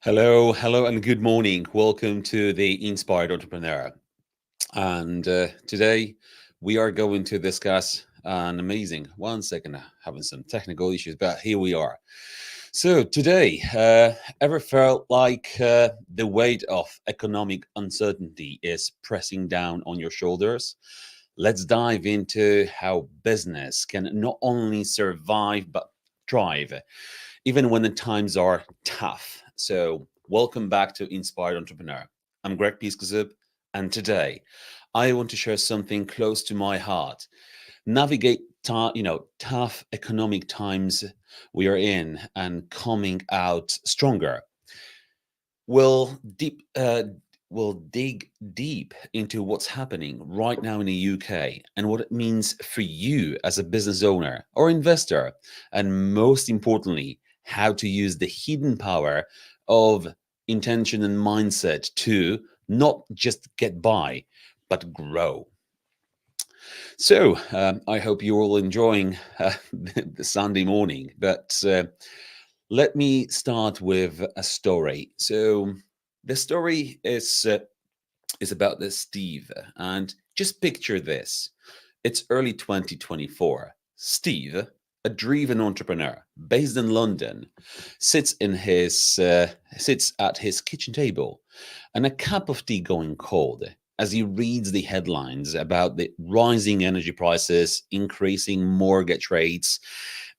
Hello, and good morning. Welcome to the Inspired Entrepreneur. And today we are going to discuss an amazing, one second, having some technical issues, but here we are. So today, ever felt like the weight of economic uncertainty is pressing down on your shoulders? Let's dive into how business can not only survive, but thrive, even when the times are tough. So, welcome back to Inspired Entrepreneur. I'm Greg Piskazub, and today I want to share something close to my heart. Navigate, tough economic times we are in and coming out stronger. We'll deep we'll dig deep into what's happening right now in the UK and what it means for you as a business owner or investor, and most importantly, how to use the hidden power of intention and mindset to not just get by, but grow. So I hope you're all enjoying the Sunday morning, but let me start with a story. So the story is about this Steve, and just picture this: it's early 2024. Steve, a driven entrepreneur based in London, sits at his kitchen table, and a cup of tea going cold, as he reads the headlines about the rising energy prices, increasing mortgage rates,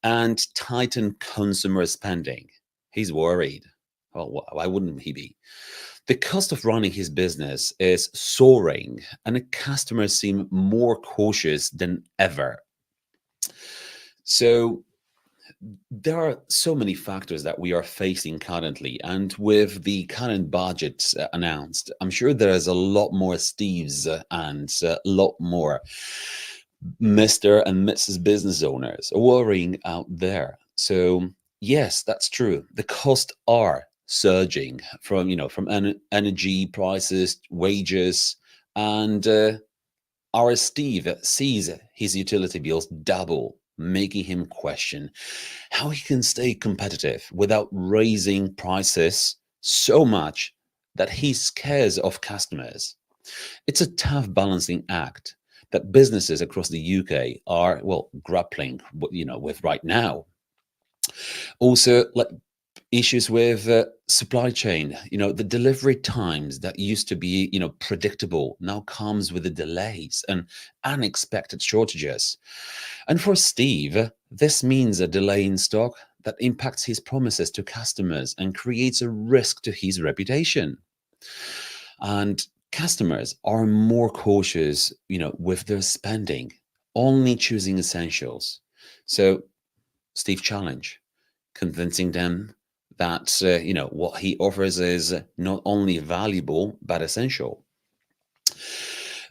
and tightened consumer spending. He's worried. Well, why wouldn't he be? The cost of running his business is soaring, and the customers seem more cautious than ever. So, there are so many factors that we are facing currently, and with the current budget announced, I'm sure there is a lot more Steves and a lot more Mr. and Mrs. business owners worrying out there. So yes, that's true. The costs are surging from energy prices, wages, and our Steve sees his utility bills double, making him question how he can stay competitive without raising prices so much that he scares off customers. It's a tough balancing act that businesses across the UK are, well, grappling with right now. Also, like issues with supply chain, the delivery times that used to be predictable now comes with the delays and unexpected shortages. And for Steve, this means a delay in stock that impacts his promises to customers and creates a risk to his reputation. And customers are more cautious with their spending, only choosing essentials. So Steve challenge, convincing them that what he offers is not only valuable but essential.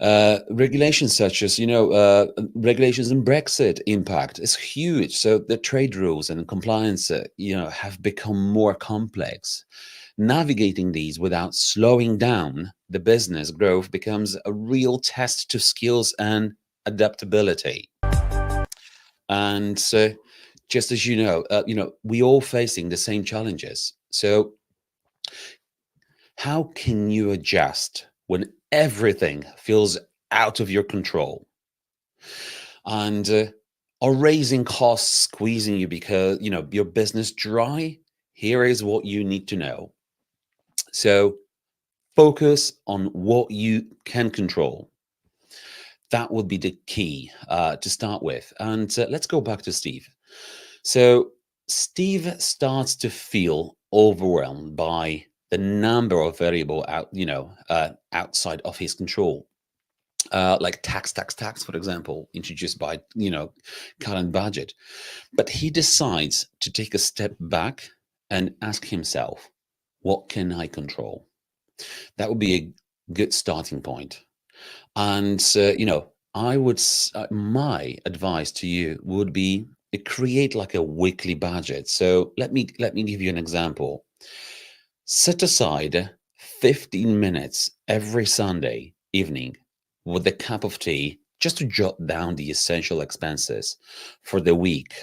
Regulations such as regulations in Brexit impact is huge. So the trade rules and compliance have become more complex. Navigating these without slowing down the business growth becomes a real test to skills and adaptability. And so, just as we all facing the same challenges. So, how can you adjust when everything feels out of your control? And are raising costs squeezing you because your business dry? Here is what you need to know. So, focus on what you can control. That would be the key to start with. And let's go back to Steve. So Steve starts to feel overwhelmed by the number of variable outside of his control, like tax, for example, introduced by current budget. But he decides to take a step back and ask himself, what can I control? That would be a good starting point. And my advice to you would be create like a weekly budget. So let me give you an example. Set aside 15 minutes every Sunday evening with a cup of tea just to jot down the essential expenses for the week.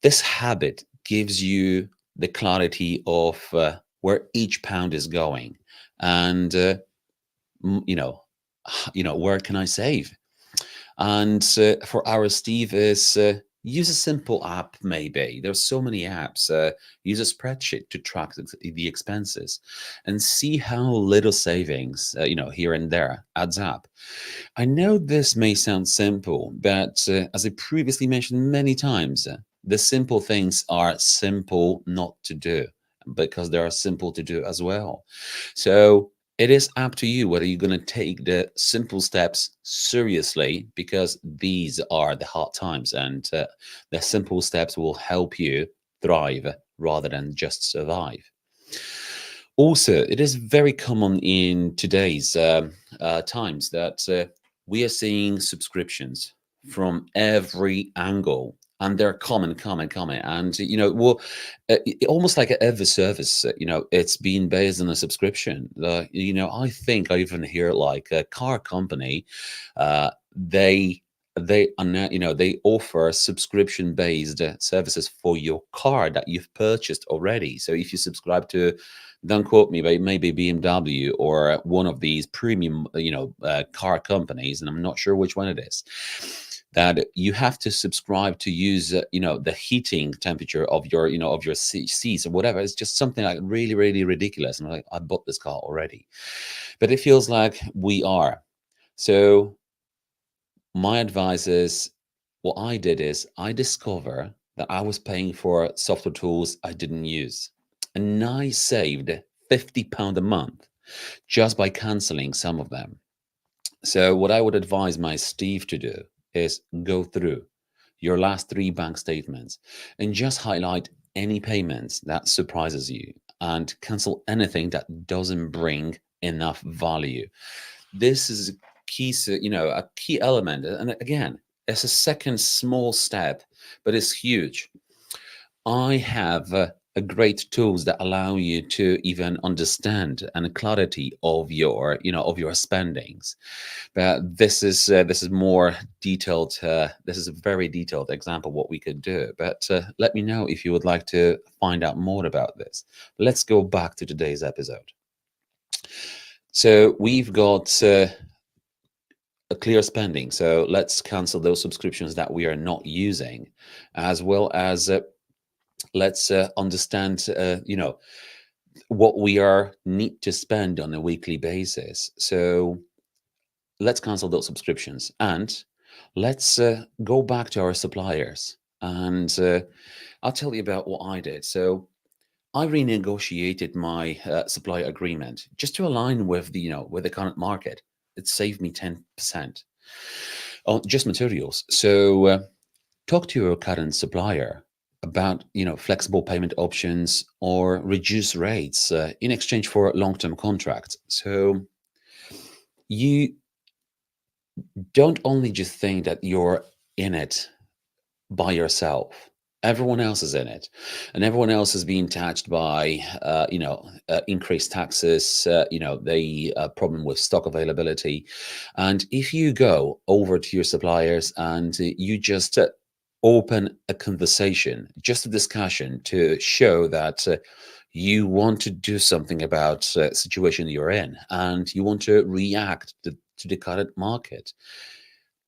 This habit gives you the clarity of where each pound is going, and m- you know, where can I save? And for our Steve is use a simple app. Maybe there's so many apps. Use a spreadsheet to track the expenses, and see how little savings, here and there adds up. I know this may sound simple, but as I previously mentioned many times, the simple things are simple not to do because they are simple to do as well. So it is up to you whether you're going to take the simple steps seriously, because these are the hard times, and the simple steps will help you thrive rather than just survive. Also, it is very common in today's times that we are seeing subscriptions from every angle, and they're common, and almost like every service, it's being based on a subscription. I think I even hear like a car company, uh, they they are now, they offer subscription based services for your car that you've purchased already. So if you subscribe to, don't quote me, but maybe BMW or one of these premium, car companies, and I'm not sure which one it is, that you have to subscribe to use, the heating temperature of your, of your seats or whatever. It's just something like really, really ridiculous. And I'm like, I bought this car already, but it feels like we are. So my advice is, what I did is I discovered that I was paying for software tools I didn't use. And I saved £50 a month just by canceling some of them. So what I would advise my Steve to do is go through your last three bank statements and just highlight any payments that surprises you and cancel anything that doesn't bring enough value. This is a a key element. And again, it's a second small step, but it's huge. I have a great tools that allow you to even understand and clarity of your, of your spendings. But this is more detailed. This is a very detailed example what we could do. But let me know if you would like to find out more about this. Let's go back to today's episode. So we've got a clear spending. So let's cancel those subscriptions that we are not using, as well as let's understand, what we are need to spend on a weekly basis. So let's cancel those subscriptions, and let's go back to our suppliers. And I'll tell you about what I did. So I renegotiated my supply agreement just to align with the, with the current market. It saved me 10% on just materials. So talk to your current supplier about, flexible payment options or reduce rates in exchange for long-term contracts. So you don't only just think that you're in it by yourself. Everyone else is in it, and everyone else is being touched by, increased taxes, the problem with stock availability. And if you go over to your suppliers and you just open a conversation, just a discussion to show that you want to do something about situation you're in, and you want to react to the current market,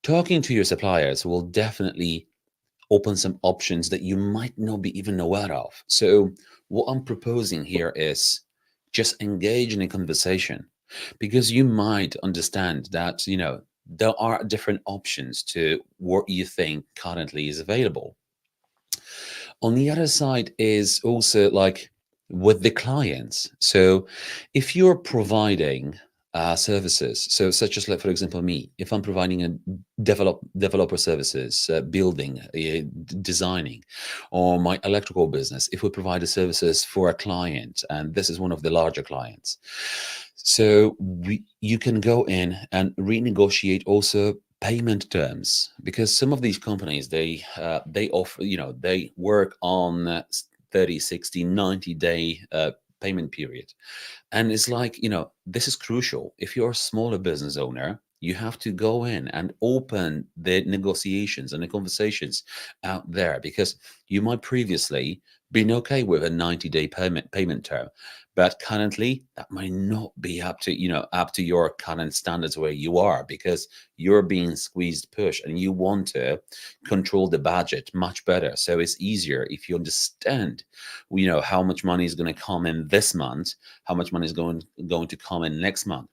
talking to your suppliers will definitely open some options that you might not be even aware of. So what I'm proposing here is just engage in a conversation, because you might understand that, there are different options to what you think currently is available. On the other side is also like, with the clients. So if you're providing services, so such as, like, for example, me, if I'm providing a developer services, building, designing, or my electrical business, if we provide the services for a client, and this is one of the larger clients, so you can go in and renegotiate also payment terms, because some of these companies, they offer, they work on 30, 60, 90-day payment period. And it's like, this is crucial. If you're a smaller business owner, you have to go in and open the negotiations and the conversations out there, because you might previously been okay with a 90-day payment term, but currently that might not be up to your current standards where you are, because you're being squeezed, pushed, and you want to control the budget much better. So it's easier if you understand, how much money is going to come in this month, how much money is going to come in next month.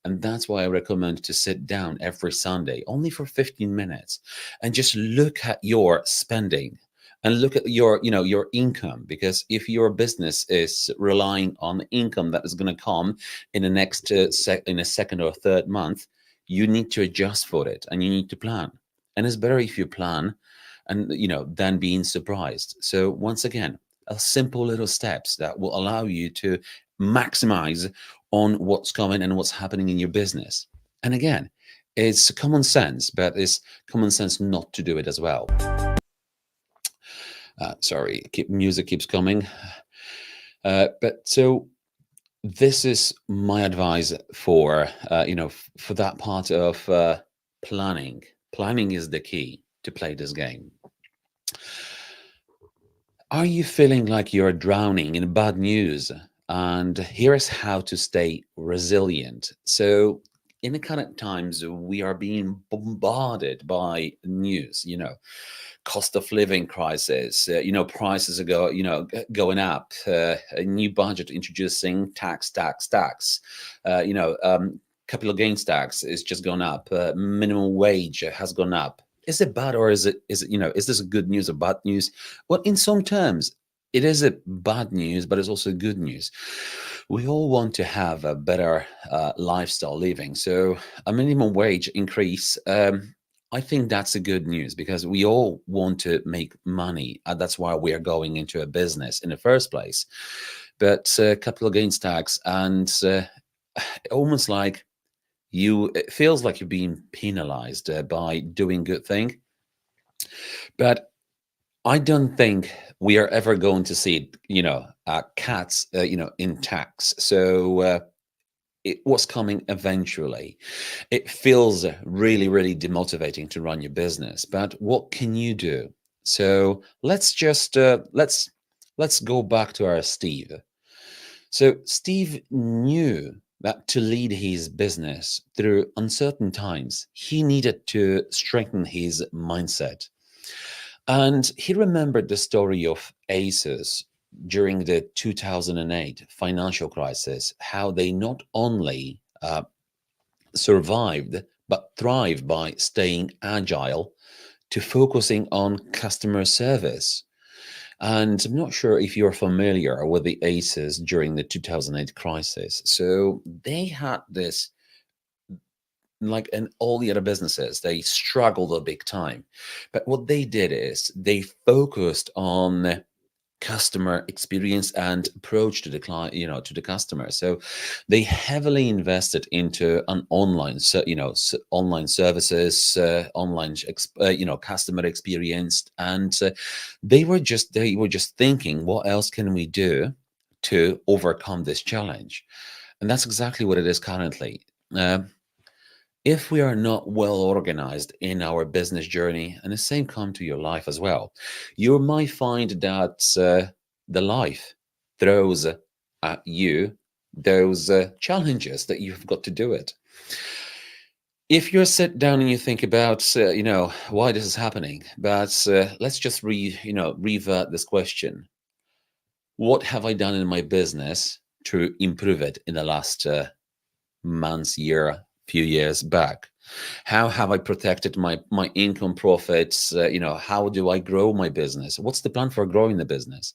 And that's why I recommend to sit down every Sunday, only for 15 minutes, and just look at your spending and look at your income. Because if your business is relying on income that is going to come in the next in a second or third month, you need to adjust for it, and you need to plan. And it's better if you plan, and than being surprised. So once again, a simple little steps that will allow you to maximize on what's coming and what's happening in your business. And again, it's common sense, but it's common sense not to do it as well. Sorry, music keeps coming. But so this is my advice for for that part of planning. Planning is the key to play this game. Are you feeling like you're drowning in bad news? And here's how to stay resilient. So, in the current times, we are being bombarded by news, cost of living crisis, prices are going up, a new budget introducing tax, capital gains tax is just gone up, minimum wage has gone up. Is it bad, or is it is this a good news or bad news? Well, in some terms, it is a bad news, but it's also good news. We all want to have a better lifestyle living. So a minimum wage increase, I think that's a good news, because we all want to make money. That's why we are going into a business in the first place. But capital gains tax, and almost like it feels like you're being penalized by doing good thing. But I don't think we are ever going to see, cats, in tax. So it was coming eventually. It feels really, really demotivating to run your business. But what can you do? So let's just let's go back to our Steve. So Steve knew that to lead his business through uncertain times, he needed to strengthen his mindset. And he remembered the story of Aces during the 2008 financial crisis, how they not only survived, but thrived by staying agile to focusing on customer service. And I'm not sure if you're familiar with the Aces during the 2008 crisis. So they had this, like in all the other businesses, they struggled a big time. But what they did is they focused on customer experience and approach to the client, to the customer. So they heavily invested into an online, online services, customer experience, and they were just thinking, what else can we do to overcome this challenge? And that's exactly what it is currently. If we are not well organized in our business journey, and the same come to your life as well, you might find that the life throws at you those challenges that you've got to do it. If you sit down and you think about, why this is happening, but let's just revert this question: what have I done in my business to improve it in the last months, year, few years back? How have I protected my income profits? How do I grow my business? What's the plan for growing the business?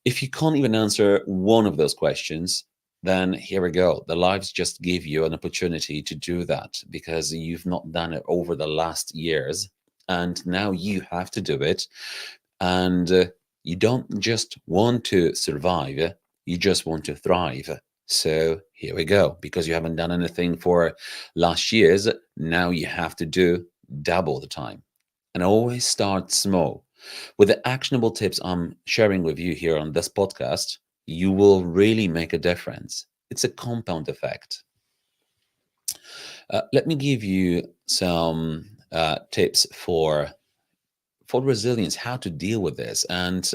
If you can't even answer one of those questions, then here we go. The lives just give you an opportunity to do that because you've not done it over the last years. And now you have to do it. And you don't just want to survive, you just want to thrive. So here we go. Because you haven't done anything for last year's, now you have to do double the time. And always start small. With the actionable tips I'm sharing with you here on this podcast, you will really make a difference. It's a compound effect. Let me give you some tips for resilience, how to deal with this. And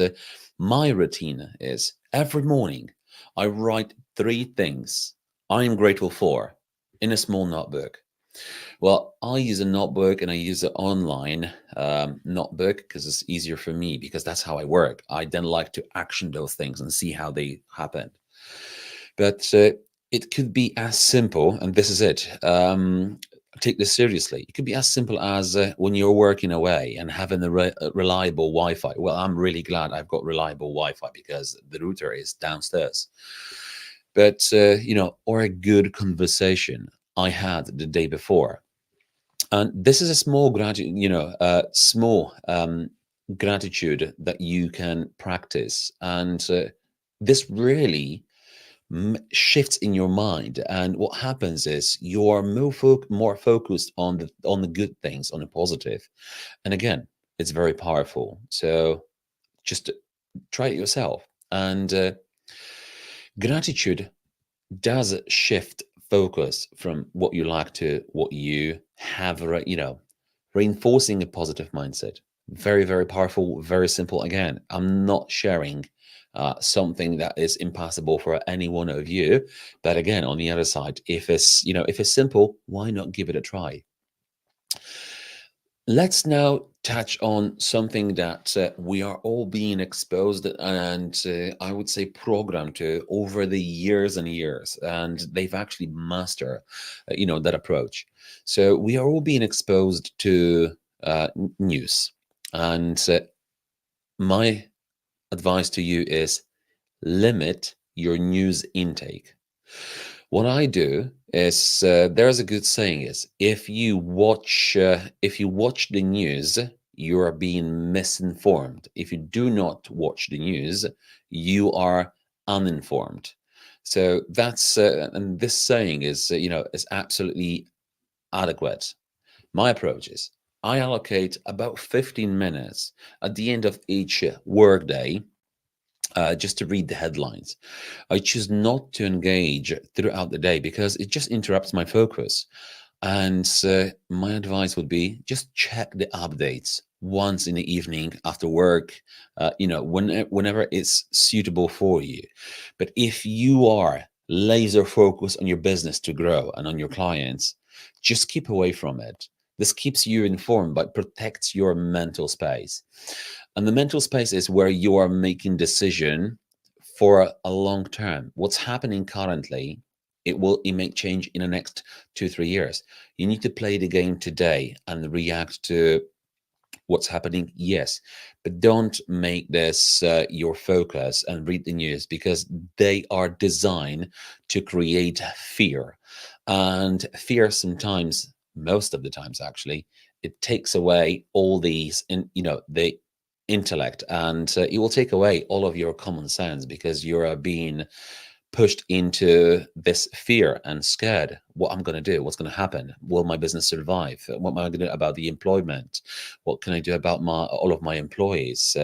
my routine is every morning I write three things I'm grateful for in a small notebook. Well, I use a notebook and I use an online notebook because it's easier for me because that's how I work. I then like to action those things and see how they happen. But it could be as simple, and this is it. Take this seriously. It could be as simple as when you're working away and having a reliable Wi-Fi. Well, I'm really glad I've got reliable Wi-Fi because the router is downstairs. But or a good conversation I had the day before, and this is a small gratitude that you can practice, and this really shifts in your mind, and what happens is you're more focused on the good things, on the positive. And again, it's very powerful. So just try it yourself. And gratitude does shift focus from what you like to what you have, reinforcing a positive mindset. Very, very powerful, very simple. Again, I'm not sharing something that is impossible for any one of you. But again, on the other side, if it's simple, why not give it a try? Let's now touch on something that we are all being exposed and I would say programmed to over the years and years, and they've actually mastered, that approach. So we are all being exposed to news, and my advice to you is limit your news intake. What I do is there's a good saying is if you watch the news, you are being misinformed. If you do not watch the news, you are uninformed. So that's and this saying is absolutely adequate. My approach is I allocate about 15 minutes at the end of each workday just to read the headlines. I choose not to engage throughout the day because it just interrupts my focus. And my advice would be just check the updates once in the evening after work, whenever it's suitable for you. But if you are laser focused on your business to grow and on your clients, just keep away from it. This keeps you informed but protects your mental space. And the mental space is where you are making decision for a long term. What's happening currently, it may change in the next 2-3 years. You need to play the game today and react to what's happening, yes, but don't make this your focus and read the news because they are designed to create fear. And fear sometimes, most of the times actually, it takes away all these the intellect, and it will take away all of your common sense because you're being pushed into this fear and scared. What I'm going to do, what's going to happen, will my business survive, what am I going to do about the employment, what can I do about all of my employees,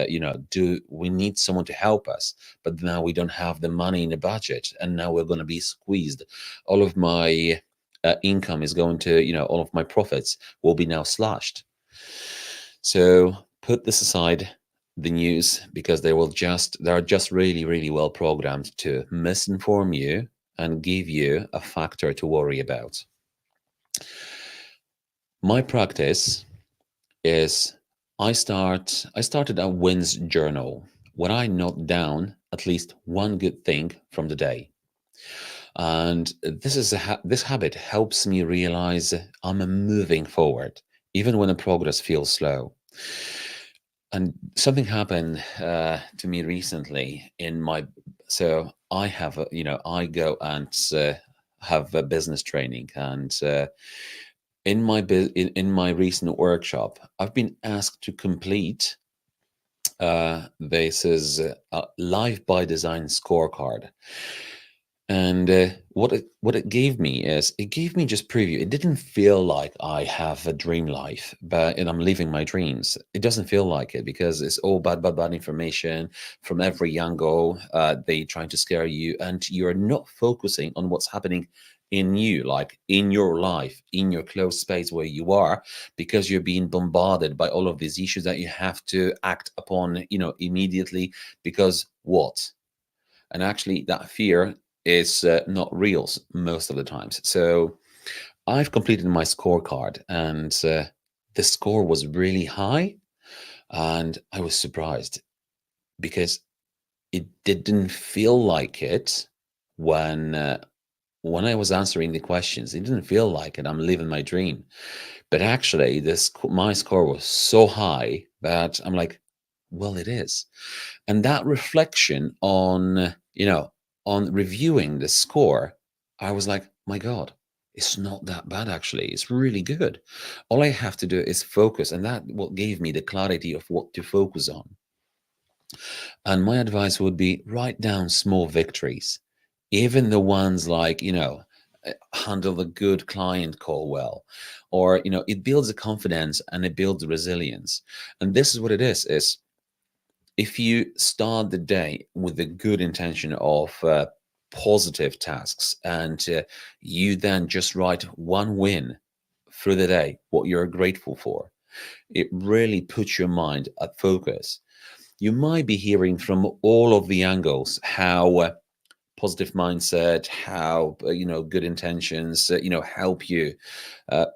do we need someone to help us, but now we don't have the money in the budget and now we're going to be squeezed, all of my income is going to, all of my profits will be now slashed. So put this aside, the news, because they are just really, really well programmed to misinform you and give you a factor to worry about. My practice is I started a wins journal where I note down at least one good thing from the day. And this habit helps me realize I'm moving forward, even when the progress feels slow. And something happened to me recently in my, so I have I go and have a business training, and in my recent workshop I've been asked to complete this is a life by design scorecard. And what it gave me is, it gave me just preview. It didn't feel like I have a dream life, but and I'm living my dreams. It doesn't feel like it, because it's all bad information from every angle. They trying to scare you, and you're not focusing on what's happening in you, like in your life, in your closed space where you are, because you're being bombarded by all of these issues that you have to act upon, immediately. Because what? And actually that fear is not real most of the times. So I've completed my scorecard, and the score was really high, and I was surprised, because it didn't feel like it when I was answering the questions. It didn't feel like it. I'm living my dream. But actually, my score was so high that I'm like, well, it is. And that reflection on reviewing the score, I was like, my God, it's not that bad actually. It's really good. All I have to do is focus, and that what gave me the clarity of what to focus on. And my advice would be, write down small victories, even the ones like, handle a good client call well, or, it builds the confidence and it builds the resilience. And this is what it is if you start the day with a good intention of positive tasks, and you then just write one win through the day, what you're grateful for, it really puts your mind at focus. You might be hearing from all of the angles how positive mindset, how good intentions, help you, uh,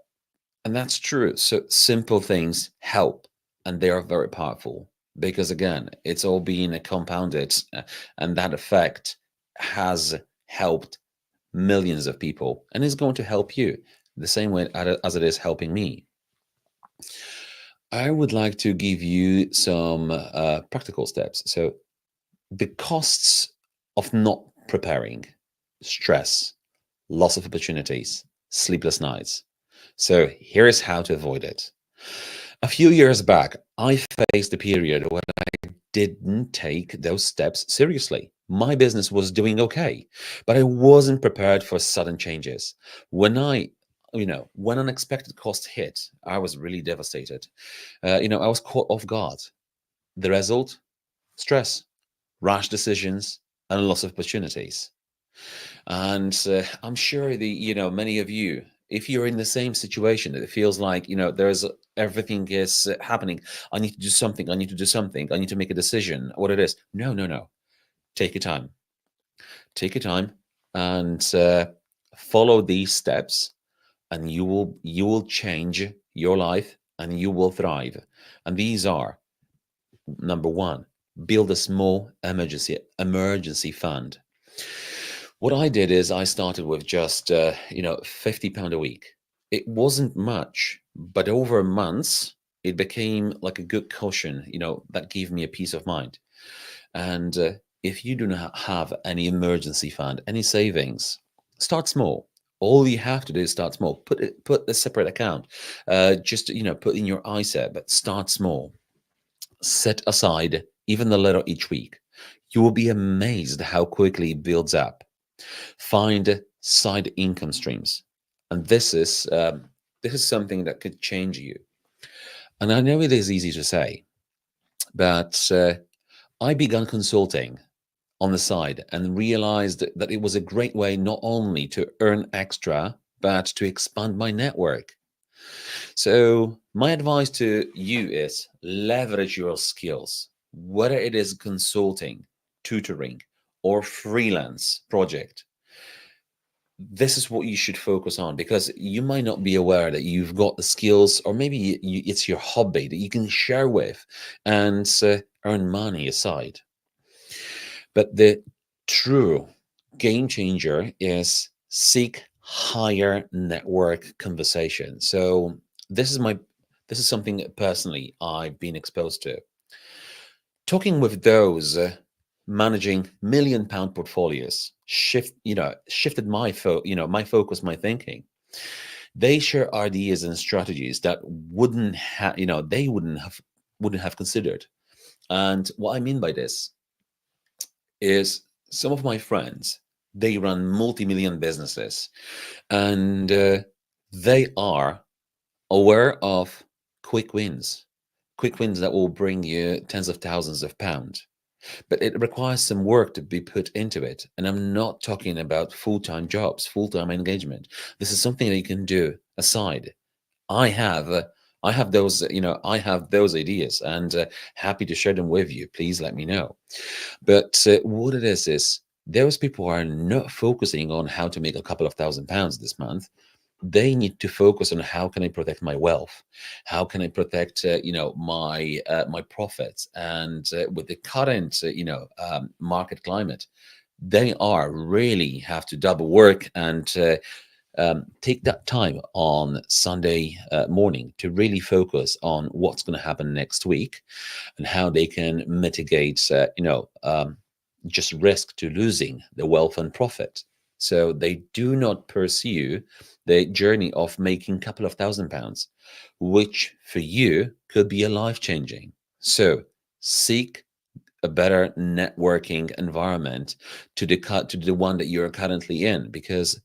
and that's true. So simple things help, and they are very powerful, because again, it's all being compounded, and that effect has helped millions of people, and is going to help you the same way as it is helping me. I would like to give you some practical steps. So the costs of not preparing: stress, loss of opportunities, sleepless nights. So here's how to avoid it. A few years back, I faced a period where I didn't take those steps seriously. My business was doing okay, but I wasn't prepared for sudden changes. When unexpected cost hit, I was really devastated. I was caught off guard. The result: stress, rash decisions, and loss of opportunities. And I'm sure many of you, if you're in the same situation, that it feels like, there's everything is happening. I need to do something. I need to do something. I need to make a decision. What it is? No, no, no. Take your time. Take your time, and follow these steps, and you will change your life, and you will thrive. And these are: number one, build a small emergency fund. What I did is I started with just £50 a week. It wasn't much, but over months it became like a good cushion, that gave me a peace of mind. And if you do not have any emergency fund, any savings, start small. All you have to do is start small. Put a separate account. Just put in your ISA, but start small. Set aside even a little each week. You will be amazed how quickly it builds up. Find side income streams, and this is something that could change you. And I know it is easy to say, but I began consulting on the side, and realized that it was a great way not only to earn extra, but to expand my network. So my advice to you is, leverage your skills, whether it is consulting, tutoring, or freelance project. This is what you should focus on, because you might not be aware that you've got the skills, or maybe it's your hobby that you can share with, and earn money aside. But the true game changer is seek higher network conversation. So this is my this is something that personally I've been exposed to. Talking with those managing £1 million portfolios shifted my focus, my thinking. They share ideas and strategies that wouldn't have they wouldn't have considered. And what I mean by this is some of my friends, they run multi-million businesses, and they are aware of quick wins, quick wins that will bring you tens of thousands of pounds. But it requires some work to be put into it. And I'm not talking about full-time jobs, full-time engagement. This is something that you can do aside. I have uh, I have those ideas, and happy to share them with you. Please let me know. But what it is those people are not focusing on how to make a couple of £1,000s this month. They need to focus on how can I protect my wealth, how can I protect my profits, and with the current market climate, they are really have to double work and take that time on Sunday morning to really focus on what's going to happen next week and how they can mitigate, just risk to losing the wealth and profit. So they do not pursue the journey of making a couple of £1,000, which for you could be a life changing. So seek a better networking environment to the one that you're currently in, because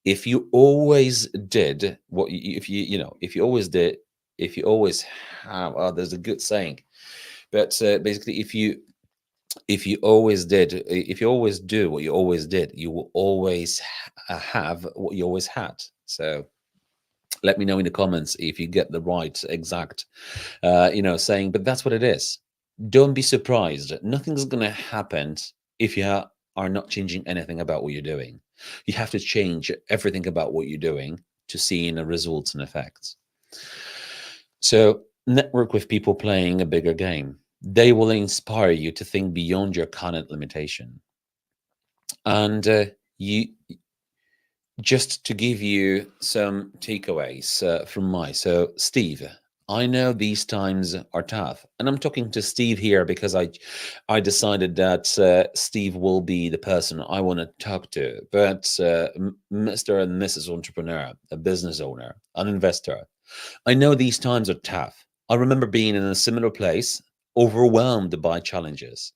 if you always did what if if you always did if you always have there's a good saying, but basically if you always do what you always did, you will always have what you always had. So let me know in the comments if you get the right exact saying, but that's what it is. Don't be surprised, nothing's gonna happen if you are not changing anything about what you're doing. You have to change everything about what you're doing to see in the results and effects. So network with people playing a bigger game. They will inspire you to think beyond your current limitation. And you just to give you some takeaways from so Steve, I know these times are tough, and I'm talking to Steve here because I decided that Steve will be the person I want to talk to. But Mr. and Mrs. Entrepreneur, a business owner, an investor, I know these times are tough. I remember being in a similar place, overwhelmed by challenges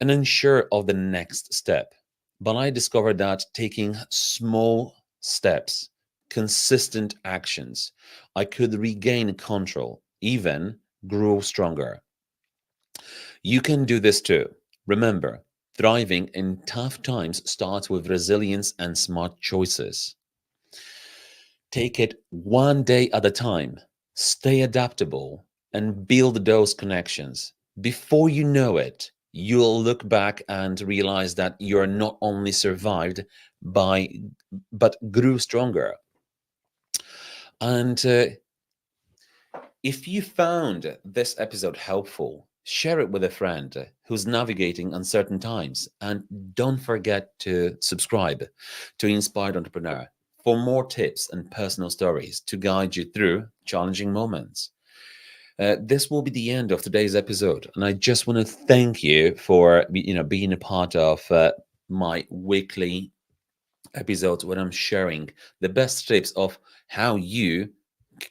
and unsure of the next step. But I discovered that taking small steps, consistent actions, I could regain control, even grow stronger. You can do this too. Remember, thriving in tough times starts with resilience and smart choices. Take it one day at a time, stay adaptable, and build those connections. Before you know it, you'll look back and realize that you're not only survived by, but grew stronger. And if you found this episode helpful, share it with a friend who's navigating uncertain times. And don't forget to subscribe to Inspired Entrepreneur for more tips and personal stories to guide you through challenging moments. This will be the end of today's episode, and I just want to thank you for being a part of my weekly episodes when I'm sharing the best tips of how you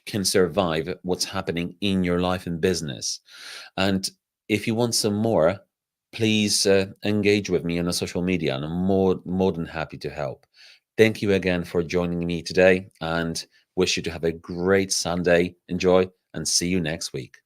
can survive what's happening in your life and business. And if you want some more, please engage with me on the social media, and I'm more than happy to help. Thank you again for joining me today, and wish you to have a great Sunday. Enjoy, and see you next week.